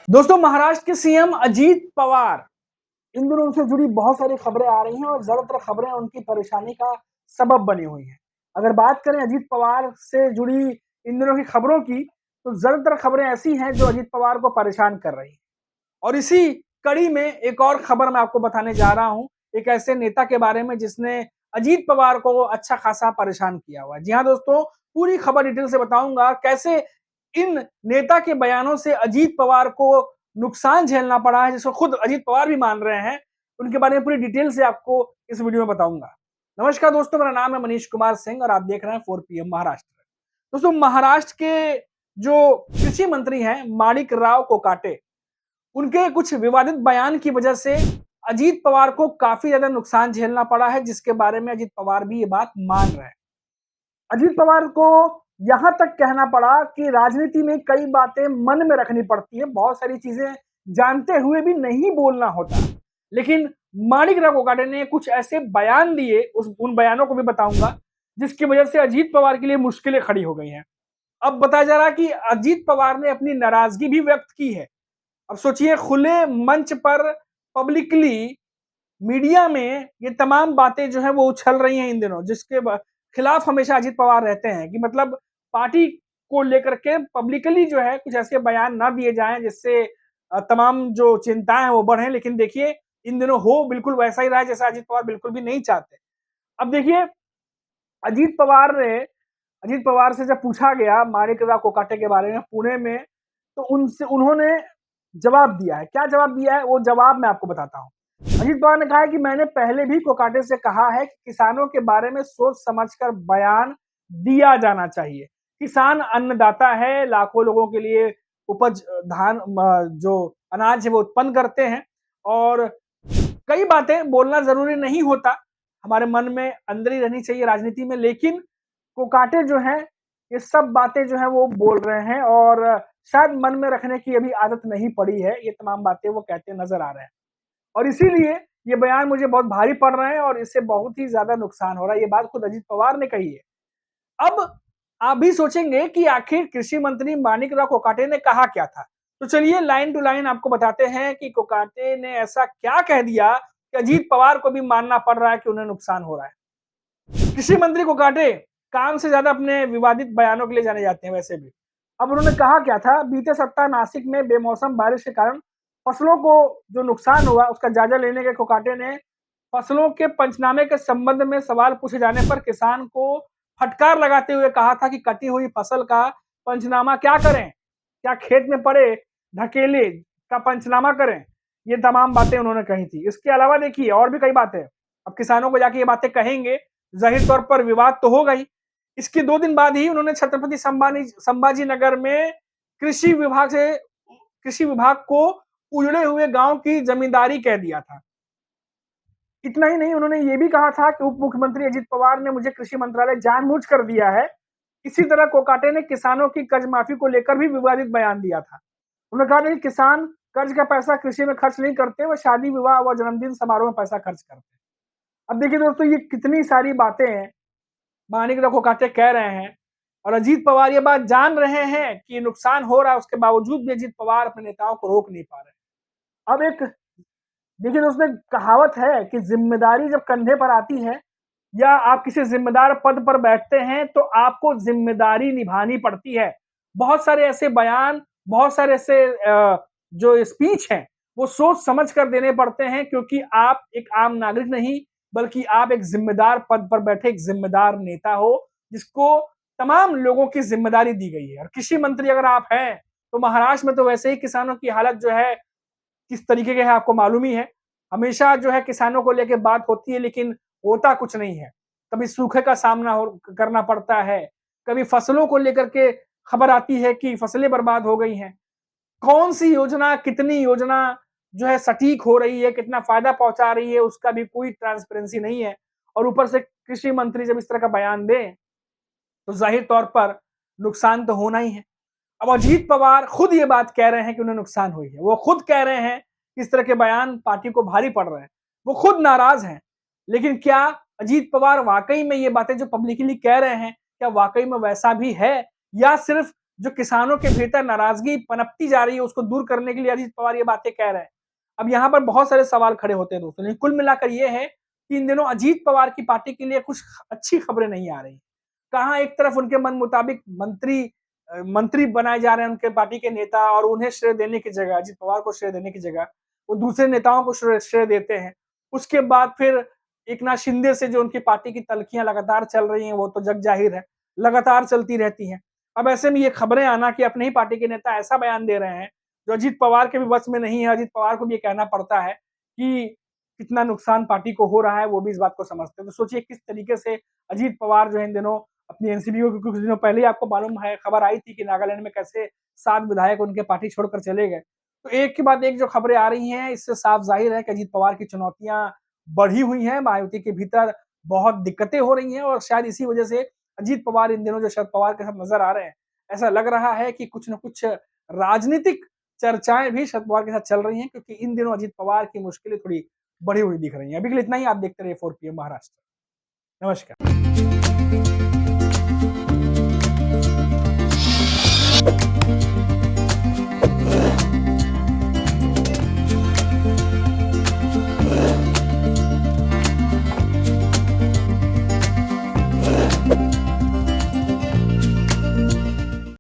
दोस्तों, महाराष्ट्र के सीएम अजीत पवार, इन दिनों उनसे जुड़ी बहुत सारी खबरें आ रही हैं और ज़्यादातर खबरें उनकी परेशानी का सबब बनी हुई हैं। अगर बात करें अजीत पवार से जुड़ी इन दिनों की खबरों की, तो ज़्यादातर खबरें ऐसी हैं जो अजीत पवार को परेशान कर रही हैं। और इसी कड़ी में एक और खबर मैं आपको बताने जा रहा हूँ, एक ऐसे नेता के बारे में जिसने अजीत पवार को अच्छा खासा परेशान किया हुआ है। जी हाँ दोस्तों, पूरी खबर डिटेल से बताऊंगा कैसे इन नेता के बयानों से अजीत पवार को नुकसान झेलना पड़ा है, जिसको खुद अजीत पवार भी मान रहे हैं। उनके बारे में पूरी डिटेल से आपको इस वीडियो में बताऊंगा। नमस्कार दोस्तों, मेरा नाम है मनीष कुमार सिंह और आप देख रहे हैं 4 पीएम महाराष्ट्र। दोस्तों, महाराष्ट्र के जो कृषि मंत्री हैं माणिक राव कोकाटे, उनके कुछ विवादित बयान की वजह से अजीत पवार को काफी ज्यादा नुकसान झेलना पड़ा है, जिसके बारे में अजीत पवार भी ये बात मान रहे हैं। अजीत पवार को यहां तक कहना पड़ा कि राजनीति में कई बातें मन में रखनी पड़ती है, बहुत सारी चीजें जानते हुए भी नहीं बोलना होता। लेकिन माणिकराव कोकाटे ने कुछ ऐसे बयान दिए, उन बयानों को भी बताऊंगा, जिसकी वजह से अजीत पवार के लिए मुश्किलें खड़ी हो गई हैं। अब बताया जा रहा है कि अजीत पवार ने अपनी नाराजगी भी व्यक्त की है। अब सोचिए, खुले मंच पर पब्लिकली मीडिया में ये तमाम बातें जो है वो उछल रही हैं इन दिनों, जिसके खिलाफ हमेशा अजीत पवार रहते हैं कि मतलब पार्टी को लेकर के पब्लिकली जो है कुछ ऐसे बयान ना दिए जाएं जिससे तमाम जो चिंताएं हैं वो बढ़े। लेकिन देखिए, इन दिनों हो बिल्कुल वैसा ही रहा है जैसा अजीत पवार बिल्कुल भी नहीं चाहते। अब देखिए, अजीत पवार ने अजीत पवार से जब पूछा गया माणिकराव कोकाटे के बारे में पुणे में, तो उनसे उन्होंने जवाब दिया है। क्या जवाब दिया है, वो जवाब मैं आपको बताता हूँ। अजीत पवार ने कहा है कि मैंने पहले भी कोकाटे से कहा है कि किसानों के बारे में सोच समझकर बयान दिया जाना चाहिए। किसान अन्नदाता है, लाखों लोगों के लिए उपज धान जो अनाज है वो उत्पन्न करते हैं, और कई बातें बोलना जरूरी नहीं होता, हमारे मन में अंदर ही रहनी चाहिए राजनीति में। लेकिन कोकाटे जो है ये सब बातें जो है वो बोल रहे हैं और शायद मन में रखने की अभी आदत नहीं पड़ी है। ये तमाम बातें वो कहते नजर आ रहे हैं और इसीलिए ये बयान मुझे बहुत भारी पड़ रहे हैं और इससे बहुत ही ज्यादा नुकसान हो रहा है। ये बात खुद अजीत पवार ने कही है। अब आप भी सोचेंगे कि आखिर कृषि मंत्री माणिकराव कोकाटे ने कहा क्या था। तो चलिए लाइन टू लाइन आपको बताते हैं कि कोकाटे ने ऐसा क्या कह दिया कि अजीत पवार को भी मानना पड़ रहा है कि उन्हें नुकसान हो रहा है। कृषि मंत्री कोकाटे काम से ज्यादा अपने विवादित बयानों के लिए जाने जाते हैं वैसे भी। अब उन्होंने कहा क्या था, बीते सप्ताह नासिक में बेमौसम बारिश के कारण फसलों को जो नुकसान हुआ उसका जायजा लेने के कोकाटे ने फसलों के पंचनामे के संबंध में सवाल पूछे जाने पर किसान को फटकार लगाते हुए कहा था कि कटी हुई फसल का पंचनामा क्या करें, क्या खेत में पड़े ढकेले का पंचनामा करें। ये तमाम बातें उन्होंने कही थी। इसके अलावा देखिए और भी कई बातें, अब किसानों को जाके ये बातें कहेंगे, जाहिर तौर पर विवाद तो होगा ही। इसके 2 दिन बाद ही उन्होंने छत्रपति संभाजी नगर में कृषि विभाग से कृषि विभाग को उजड़े हुए गांव की जमींदारी कह दिया था। इतना ही नहीं, उन्होंने ये भी कहा था कि उप मुख्यमंत्री अजीत पवार ने मुझे कृषि मंत्रालय जानबूझ कर दिया है। इसी तरह कोकाटे ने किसानों की कर्ज माफी को लेकर भी विवादित बयान दिया था। उन्होंने कहा कि किसान कर्ज का पैसा कृषि में खर्च नहीं करते, वो शादी विवाह व जन्मदिन समारोह में पैसा खर्च करते हैं। अब देखिए दोस्तों, ये कितनी सारी बातें हैं माणिकराव कोकाटे कह रहे हैं और अजीत पवार ये बात जान रहे हैं कि नुकसान हो रहा है, उसके बावजूद भी अजीत पवार अपने नेताओं को रोक नहीं पा रहे। अब एक देखिए दोस्तों, कहावत है कि जिम्मेदारी जब कंधे पर आती है या आप किसी जिम्मेदार पद पर बैठते हैं तो आपको जिम्मेदारी निभानी पड़ती है। बहुत सारे ऐसे बयान, बहुत सारे ऐसे जो स्पीच हैं वो सोच समझ कर देने पड़ते हैं, क्योंकि आप एक आम नागरिक नहीं बल्कि आप एक जिम्मेदार पद पर बैठे एक जिम्मेदार नेता हो, जिसको तमाम लोगों की जिम्मेदारी दी गई है। और कृषि मंत्री अगर आप हैं तो महाराष्ट्र में तो वैसे ही किसानों की हालत जो है किस तरीके के है आपको मालूम ही है। हमेशा जो है किसानों को लेके बात होती है लेकिन होता कुछ नहीं है। कभी सूखे का सामना करना पड़ता है, कभी फसलों को लेकर के खबर आती है कि फसलें बर्बाद हो गई हैं। कौन सी योजना, कितनी योजना जो है सटीक हो रही है, कितना फायदा पहुंचा रही है, उसका भी कोई ट्रांसपेरेंसी नहीं है। और ऊपर से कृषि मंत्री जब इस तरह का बयान दे तो जाहिर तौर पर नुकसान तो होना ही है। अब अजीत पवार खुद ये बात कह रहे हैं कि उन्हें नुकसान हुई है। वो खुद कह रहे हैं कि इस तरह के बयान पार्टी को भारी पड़ रहे हैं। वो खुद नाराज हैं। लेकिन क्या अजीत पवार वाकई में ये बातें जो पब्लिकली कह रहे हैं, क्या वाकई में वैसा भी है, या सिर्फ जो किसानों के भीतर नाराजगी पनपती जा रही है, उसको दूर करने के लिए अजीत पवार ये बातें कह रहे हैं। अब यहाँ पर बहुत सारे सवाल खड़े होते हैं दोस्तों, लेकिन कुल मिलाकर ये है कि इन दिनों अजीत पवार की पार्टी के लिए कुछ अच्छी खबरें नहीं आ रही। कहाँ एक तरफ उनके मन मुताबिक मंत्री बनाए जा रहे हैं उनके पार्टी के नेता, और उन्हें श्रेय देने की जगह, अजीत पवार को श्रेय देने की जगह वो दूसरे नेताओं को श्रेय देते हैं। उसके बाद फिर एकनाथ शिंदे से जो उनकी पार्टी की तल्खियां लगातार चल रही हैं, वो तो जग जाहिर है, लगातार चलती रहती हैं। अब ऐसे में ये खबरें आना कि अपने ही पार्टी के नेता ऐसा बयान दे रहे हैं जो अजीत पवार के भी बस में नहीं है, अजीत पवार को भी ये कहना पड़ता है कि कितना नुकसान पार्टी को हो रहा है, वो भी इस बात को समझते हैं। तो सोचिए किस तरीके से अजीत पवार जो है इन दिनों अपनी एनसीपी को, कुछ दिनों पहले ही आपको मालूम है, खबर आई थी कि नागालैंड में कैसे 7 विधायक उनके पार्टी छोड़कर चले गए। तो एक के बाद एक जो खबरें आ रही हैं, इससे साफ ज़ाहिर है कि अजीत पवार की चुनौतियाँ बढ़ी हुई हैं, मायावती के भीतर बहुत दिक्कतें हो रही हैं, और शायद इसी वजह से अजीत पवार इन दिनों जो शरद पवार के साथ नज़र आ रहे हैं, ऐसा लग रहा है कि कुछ न कुछ राजनीतिक चर्चाएँ भी शरद पवार के साथ चल रही हैं, क्योंकि इन दिनों अजीत पवार की मुश्किलें थोड़ी बढ़ी हुई दिख रही हैं। अभी के लिए इतना ही, आप देखते रहिए 4 पीएम महाराष्ट्र। नमस्कार।